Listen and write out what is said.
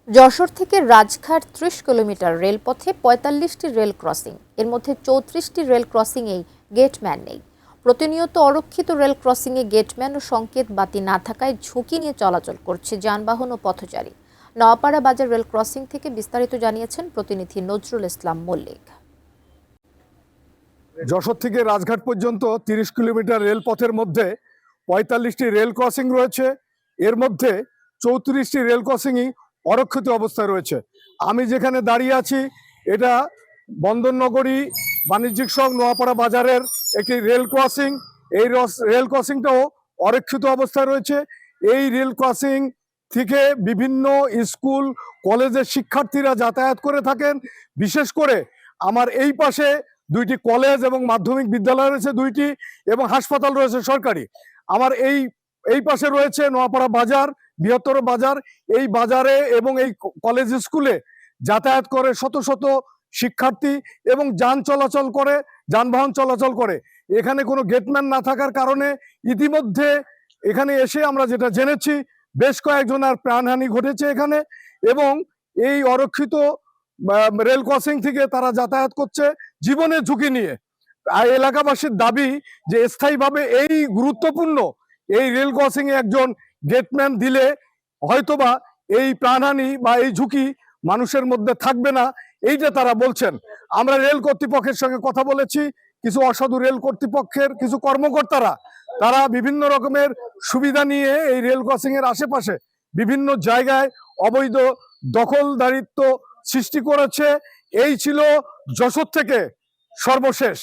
যশোর থেকে রাজঘাট ৩০ কিলোমিটার রেলপথে ৪৫টি রেল ক্রসিং, এর মধ্যে ৩৪টি রেল ক্রসিংয়েই গেটম্যান নেই। প্রতিনিয়ত অরক্ষিত রেল ক্রসিংয়ে গেটম্যান ও সংকেত বাতি না থাকায় ঝুঁকি নিয়ে চলাচল করছে যানবাহন ও পথচারী। নওয়াপাড়া বাজার রেল ক্রসিং থেকে বিস্তারিত জানিয়েছেন প্রতিনিধি নজরুল ইসলাম মল্লিক। যশোর থেকে রাজঘাট পর্যন্ত ৩০ কিলোমিটার রেলপথের মধ্যে ৪৫টি রেল ক্রসিং রয়েছে। এর মধ্যে ৩৪টি রেল ক্রসিংই অরক্ষিত অবস্থায় রয়েছে। আমি যেখানে দাঁড়িয়ে আছি এটা বন্দরনগরী বাণিজ্যিক সড়ক নোয়াপাড়া বাজারের একটি রেল ক্রসিং। এই রেল ক্রসিংটাও অরক্ষিত অবস্থায় রয়েছে। এই রেল ক্রসিং থেকে বিভিন্ন স্কুল কলেজের শিক্ষার্থীরা যাতায়াত করে থাকেন। বিশেষ করে আমার এই পাশে দুইটি কলেজ এবং মাধ্যমিক বিদ্যালয় রয়েছে দুইটি, এবং হাসপাতাল রয়েছে সরকারি। আমার এই পাশে রয়েছে নোয়াপাড়া বাজার, বৃহত্তর বাজার। এই বাজারে এবং এই কলেজ স্কুলে যাতায়াত করে শত শত শিক্ষার্থী এবং যানবাহন চলাচল করে। এখানে কোনো গেটম্যান না থাকার কারণে ইতিমধ্যে এখানে এসে আমরা যেটা জেনেছি বেশ কয়েকজনের প্রাণহানি ঘটেছে এখানে, এবং এই অরক্ষিত রেল ক্রসিং থেকে তারা যাতায়াত করছে জীবনের ঝুঁকি নিয়ে। এলাকাবাসীর দাবি যে স্থায়ীভাবে এই গুরুত্বপূর্ণ এই রেল ক্রসিং এ একজন গেটম্যান দিলে হয়তোবা এই প্রাণহানি বা এই ঝুঁকি মানুষের মধ্যে থাকবে না, এইটা তারা বলছেন। আমরা রেল কর্তৃপক্ষের সঙ্গে কথা বলেছি, কিছু অসাধু রেল কর্তৃপক্ষের কিছু কর্মকর্তারা তারা বিভিন্ন রকমের সুবিধা নিয়ে এই রেল ক্রসিং এর আশেপাশে বিভিন্ন জায়গায় অবৈধ দখলদারিত্ব সৃষ্টি করেছে। এই ছিল যশোর থেকে সর্বশেষ।